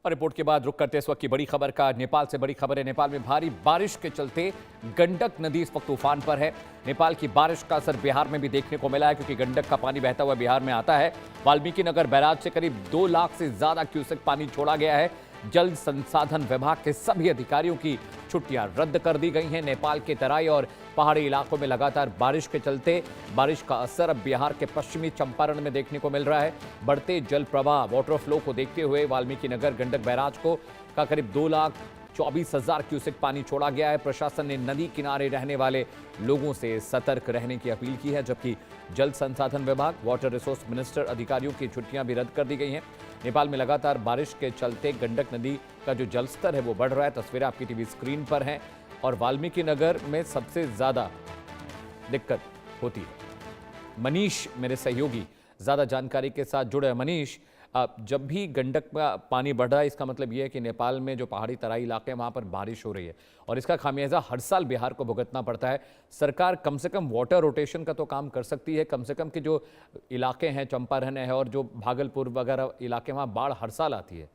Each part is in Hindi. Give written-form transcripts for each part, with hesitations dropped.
और रिपोर्ट के बाद रुक करते इस वक्त की बड़ी खबर का। नेपाल से बड़ी खबर है। नेपाल में भारी बारिश के चलते गंडक नदी इस वक्त तूफान पर है। नेपाल की बारिश का असर बिहार में भी देखने को मिला है, क्योंकि गंडक का पानी बहता हुआ बिहार में आता है। वाल्मीकि नगर बैराज से करीब 2 लाख से ज्यादा क्यूसेक पानी छोड़ा गया है। जल संसाधन विभाग के सभी अधिकारियों की छुट्टियां रद्द कर दी गई हैं। नेपाल के तराई और पहाड़ी इलाकों में लगातार बारिश के चलते बारिश का असर अब बिहार के पश्चिमी चंपारण में देखने को मिल रहा है। बढ़ते जल प्रवाह वाटर फ्लो को देखते हुए वाल्मीकि नगर गंडक बैराज को का करीब 2,24,000 क्यूसेक पानी छोड़ा गया है। प्रशासन ने नदी किनारे रहने वाले लोगों से सतर्क रहने की अपील की है, जबकि जल संसाधन विभाग, वाटर रिसोर्स मिनिस्टर अधिकारियों की छुट्टियां भी रद्द कर दी गई हैं। नेपाल में लगातार बारिश के चलते गंडक नदी का जो जलस्तर है वो बढ़ रहा है। तस्वीरें आपकी टीवी स्क्रीन पर हैं और वाल्मीकि नगर में सबसे ज्यादा दिक्कत होती है। मनीष मेरे सहयोगी ज्यादा जानकारी के साथ जुड़े हैं। मनीष, जब भी गंडक का पानी बढ़ रहा है, इसका मतलब यह है कि नेपाल में जो पहाड़ी तराई इलाके हैं वहां पर बारिश हो रही है और इसका खामियाजा हर साल बिहार को भुगतना पड़ता है। सरकार कम से कम वाटर रोटेशन का तो काम कर सकती है, कम से कम के जो इलाके हैं, चंपारण है और जो भागलपुर वगैरह इलाके, वहां बाढ़ हर साल आती है।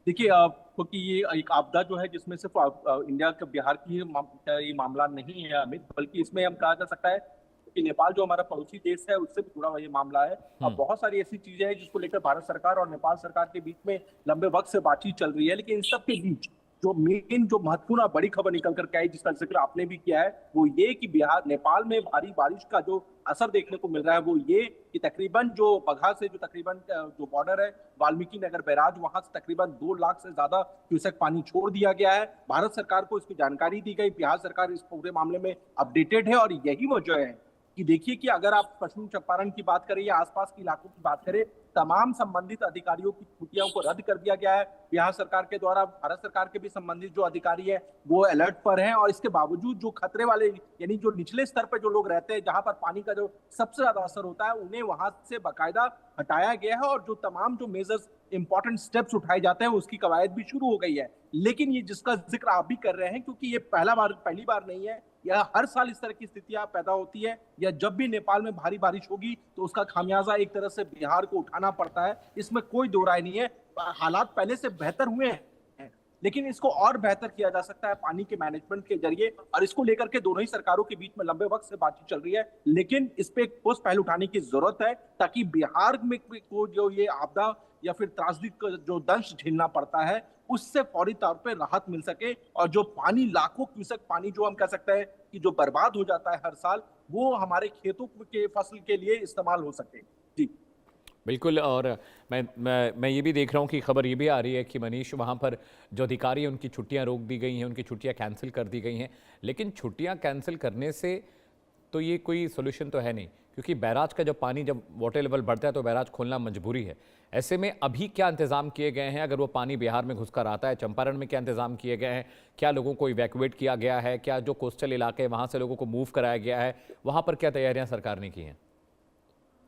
देखिए, क्योंकि ये एक आपदा जो है जिसमें सिर्फ इंडिया का बिहार की ये मामला नहीं है अमित, बल्कि इसमें हम कहा जा सकता है कि नेपाल जो हमारा पड़ोसी देश है उससे भी जुड़ा हुआ ये मामला है। अब बहुत सारी ऐसी चीजें हैं जिसको लेकर भारत सरकार और नेपाल सरकार के बीच में लंबे वक्त से बातचीत चल रही है, लेकिन इन सब के बीच जो मेन जो महत्वपूर्ण और बड़ी खबर निकल करके आई, जिसका जिक्र आपने भी किया है, वो ये कि बिहार नेपाल में भारी बारिश का जो असर देखने को मिल रहा है वो ये कि तकरीबन जो बगहा से जो तकरीबन जो बॉर्डर है वाल्मीकि नगर बैराज, वहां से तकरीबन 2 लाख से ज्यादा क्यूसेक पानी छोड़ दिया गया है। भारत सरकार को इसकी जानकारी दी गई, बिहार सरकार इस पूरे मामले में अपडेटेड है और यही वजह है कि देखिए कि अगर आप पश्चिम चंपारण की बात करें या आसपास के इलाकों की बात करें, तमाम संबंधित अधिकारियों की छुट्टियों को रद्द कर दिया गया है बिहार सरकार के द्वारा। भारत सरकार के भी संबंधित जो अधिकारी है वो अलर्ट पर हैं और इसके बावजूद जो खतरे वाले यानी जो निचले स्तर पर जो लोग रहते हैं, जहां पर पानी का जो सबसे ज्यादा असर होता है, उन्हें वहां से बाकायदा हटाया गया है और जो तमाम जो मेजर्स इंपॉर्टेंट स्टेप्स उठाए जाते हैं उसकी कवायद भी शुरू हो गई है। लेकिन ये जिसका जिक्र आप भी कर रहे हैं, क्योंकि ये पहली बार नहीं है, या हर साल इस तरह की स्थितियां पैदा होती है, या जब भी नेपाल में भारी बारिश होगी तो उसका खामियाजा एक तरह से बिहार को उठाना पड़ता है, इसमें कोई दो राय नहीं है। हालात पहले से बेहतर हुए हैं, लेकिन इसको और बेहतर किया जा सकता है पानी के मैनेजमेंट के जरिए, और इसको लेकर के दोनों ही सरकारों के बीच में लंबे वक्त से बातचीत चल रही है। लेकिन इस पे एक ठोस पहल उठाने की जरूरत है, ताकि बिहार में को जो ये आपदा या फिर त्रासदी का जो दंश झेलना पड़ता है उससे फौरी तौर पे राहत मिल सके, और जो पानी लाखों क्यूसेक पानी जो हम कह सकते हैं कि जो बर्बाद हो जाता है हर साल, वो हमारे खेतों के फसल के लिए इस्तेमाल हो सके। जी बिल्कुल। और मैं ये भी देख रहा हूँ कि खबर ये भी आ रही है कि मनीष, वहाँ पर जो अधिकारी हैं उनकी छुट्टियाँ रोक दी गई हैं, उनकी छुट्टियाँ कैंसिल कर दी गई हैं। लेकिन छुट्टियाँ कैंसिल करने से तो ये कोई सोल्यूशन तो है नहीं, क्योंकि बैराज का जब पानी जब वाटर लेवल बढ़ता है तो बैराज खोलना मजबूरी है। ऐसे में अभी क्या इंतजाम किए गए हैं? अगर वो पानी बिहार में घुसकर आता है, चंपारण में क्या इंतजाम किए गए हैं? क्या लोगों को इवैक्यूएट किया गया है? क्या जो कोस्टल इलाके हैं वहाँ से लोगों को मूव कराया गया है? वहाँ पर क्या तैयारियाँ सरकार ने की हैं?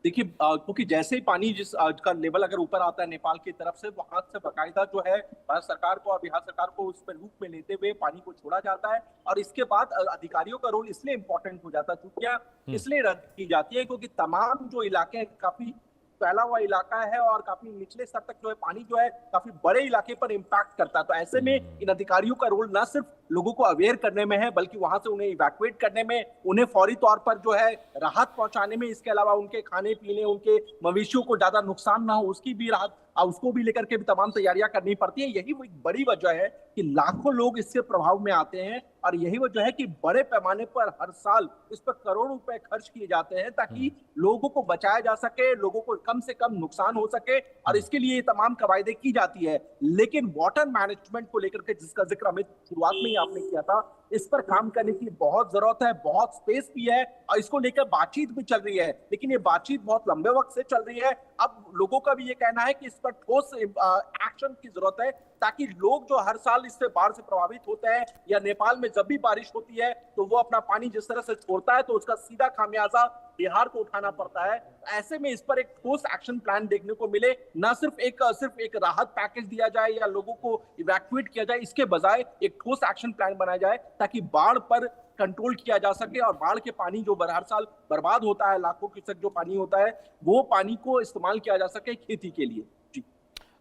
देखिए, क्योंकि जैसे ही पानी का लेवल अगर ऊपर आता है नेपाल की तरफ से, वहां से बाकायदा जो है भारत सरकार को और बिहार सरकार को उस पर रूप में लेते हुए पानी को छोड़ा जाता है, और इसके बाद अधिकारियों का रोल इसलिए इंपॉर्टेंट हो जाता है, छुट्टियां इसलिए रद्द की जाती है क्योंकि तमाम जो इलाके हैं काफी फैला हुआ इलाका है और काफी निचले स्तर तक जो है पानी जो है काफी बड़े इलाके पर इम्पैक्ट करता है। तो ऐसे में इन अधिकारियों का रोल न सिर्फ लोगों को अवेयर करने में है, बल्कि वहां से उन्हें इवैक्यूएट करने में, उन्हें फौरी तौर पर जो है राहत पहुंचाने में, इसके अलावा उनके खाने पीने, उनके मवेशियों को ज्यादा नुकसान ना हो उसकी भी राहत, उसको भी लेकर के भी तमाम तैयारियां करनी पड़ती है। यही वो एक बड़ी वजह है कि लाखों लोग इससे प्रभाव में आते हैं, और यही वजह है कि बड़े पैमाने पर हर साल इस पर करोड़ों रुपए खर्च किए जाते हैं, ताकि लोगों को बचाया जा सके, लोगों को कम से कम नुकसान हो सके, और इसके लिए ये तमाम कवायदे की जाती है। लेकिन वाटर मैनेजमेंट को लेकर के जिसका जिक्र अमित शुरुआत में ही आपने किया था, इस पर काम करने की बहुत जरूरत है, बहुत स्पेस भी है, और इसको लेकर बातचीत भी चल रही है, लेकिन ये बातचीत बहुत लंबे वक्त से चल रही है। अब लोगों का भी ये कहना है कि इस पर ठोस एक्शन की जरूरत है, ताकि लोग जो हर साल इससे बाढ़ से प्रभावित होते हैं, या नेपाल में जब भी बारिश होती है तो वो अपना पानी जिस तरह से छोड़ता है तो उसका सीधा खामियाजा बिहार को उठाना पड़ता है। ऐसे में इस पर एक ठोस एक्शन प्लान देखने को मिले, ना सिर्फ एक राहत पैकेज दिया जाए या लोगों को इवैक्यूएट किया जाए, इसके बजाय एक ठोस एक्शन प्लान बनाया जाए ताकि बाढ़ पर कंट्रोल किया जा सके, और बाढ़ के पानी जो हर साल बर्बाद होता है, लाखों क्यूसेक जो पानी होता है, वो पानी को इस्तेमाल किया जा सके खेती के लिए। जी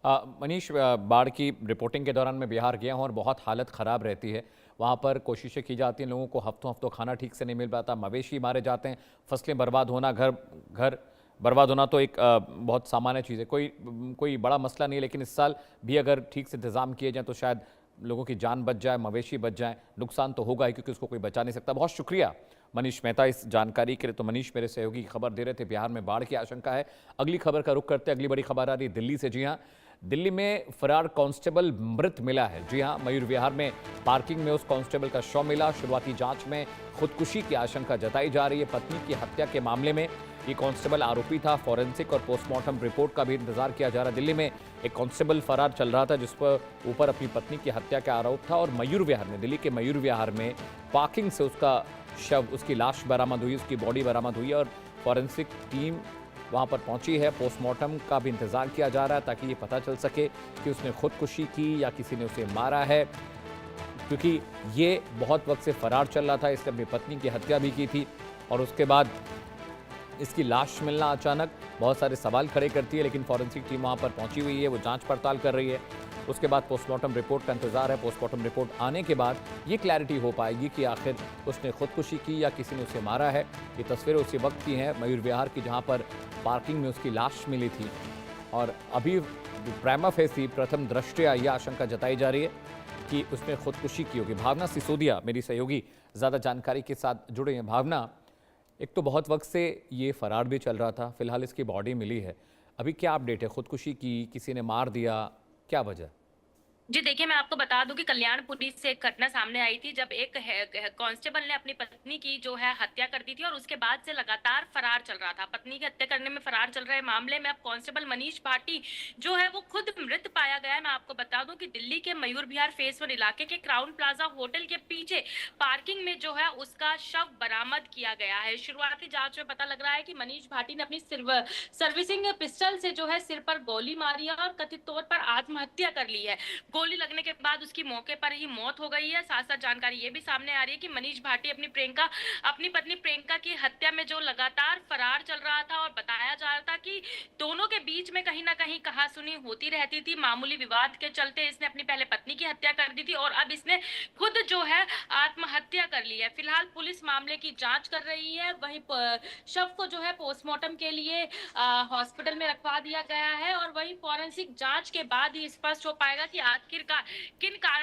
मनीष, बाढ़ की रिपोर्टिंग के दौरान मैं बिहार गया हूँ और बहुत हालत ख़राब रहती है। वहाँ पर कोशिशें की जाती हैं, लोगों को हफ्तों हफ्तों खाना ठीक से नहीं मिल पाता, मवेशी मारे जाते हैं, फसलें बर्बाद होना, घर घर बर्बाद होना तो एक बहुत सामान्य चीज़ है, कोई बड़ा मसला नहीं है। लेकिन इस साल भी अगर ठीक से इंतज़ाम किए जाएँ तो शायद लोगों की जान बच जाए, मवेशी बच जाएँ। नुकसान तो होगा ही क्योंकि उसको कोई बचा नहीं सकता। बहुत शुक्रिया मनीष मेहता इस जानकारी के लिए। तो मनीष मेरे सहयोगी खबर दे रहे थे, बिहार में बाढ़ की आशंका है। अगली खबर का रुख करते हैं। अगली बड़ी खबर आ रही है दिल्ली से। जी हाँ, दिल्ली में फरार कांस्टेबल मृत मिला है। जी हाँ, मयूर विहार में पार्किंग में उस कांस्टेबल का शव मिला। शुरुआती जांच में खुदकुशी की आशंका जताई जा रही है। पत्नी की हत्या के मामले में ये कांस्टेबल आरोपी था। फॉरेंसिक और पोस्टमार्टम रिपोर्ट का भी इंतजार किया जा रहा है। दिल्ली में एक कांस्टेबल फरार चल रहा था जिस पर ऊपर अपनी पत्नी की हत्या का आरोप था और मयूर विहार में, दिल्ली के मयूर विहार में पार्किंग से उसका शव, उसकी लाश बरामद हुई, उसकी बॉडी बरामद हुई और फॉरेंसिक टीम वहां पर पहुंची है। पोस्टमार्टम का भी इंतजार किया जा रहा है ताकि ये पता चल सके कि उसने खुदकुशी की या किसी ने उसे मारा है, क्योंकि ये बहुत वक्त से फरार चल रहा था। इसने अपनी पत्नी की हत्या भी की थी और उसके बाद इसकी लाश मिलना अचानक बहुत सारे सवाल खड़े करती है। लेकिन फॉरेंसिक टीम वहां पर पहुंची हुई है, वो जांच पड़ताल कर रही है। उसके बाद पोस्टमार्टम रिपोर्ट का इंतजार है। पोस्टमार्टम रिपोर्ट आने के बाद ये क्लैरिटी हो पाएगी कि आखिर उसने खुदकुशी की या किसी ने उसे मारा है। ये तस्वीरें उसी वक्त की हैं मयूर विहार की, जहां पर पार्किंग में उसकी लाश मिली थी और अभी प्राइमा फेसी प्रथम दृष्टया यह आशंका जताई जा रही है कि उसने खुदकुशी की होगी। भावना सिसोदिया मेरी सहयोगी ज़्यादा जानकारी के साथ जुड़े हैं। भावना, एक तो बहुत वक्त से ये फरार भी चल रहा था, फिलहाल इसकी बॉडी मिली है, अभी क्या अपडेट है? खुदकुशी की, किसी ने मार दिया, क्या वजह? जी देखिए, मैं आपको बता दूँ कि कल्याणपुरी से एक घटना सामने आई थी जब एक कांस्टेबल ने अपनी पत्नी की जो है हत्या कर दी थी और उसके बाद से लगातार फरार चल रहा था। पत्नी की हत्या करने में फरार चल रहे मामले में अब कांस्टेबल मनीष भाटी जो है वो खुद मृत पाया गया है। मैं आपको बता दूँ कि दिल्ली के मयूर विहार फेज 1 इलाके के क्राउन प्लाजा होटल के पीछे पार्किंग में जो है उसका शव बरामद किया गया है। शुरुआती जाँच में पता लग रहा है कि मनीष भाटी ने अपनी सर्विसिंग पिस्टल से जो है सिर पर गोली मारी है और कथित तौर पर आत्महत्या कर ली है। गोली लगने के बाद उसकी मौके पर ही मौत हो गई है। साथ साथ जानकारी ये भी सामने आ रही है कि मनीष भाटी अपनी पत्नी प्रियंका की हत्या में जो लगातार फरार चल रहा था और बताया जा रहा था कि दोनों के बीच में कहीं ना कहीं कहासुनी होती रहती थी। मामूली विवाद के चलते इसने अपनी पहले पत्नी की हत्या कर दी थी और अब इसने खुद जो है आत्महत्या कर ली है। फिलहाल पुलिस मामले की जांच कर रही है। वहीं शव को जो है पोस्टमार्टम के लिए हॉस्पिटल में रखवा दिया गया है और वहीं फॉरेंसिक जांच के बाद ही स्पष्ट हो पाएगा कि आखिरकार किन कारणों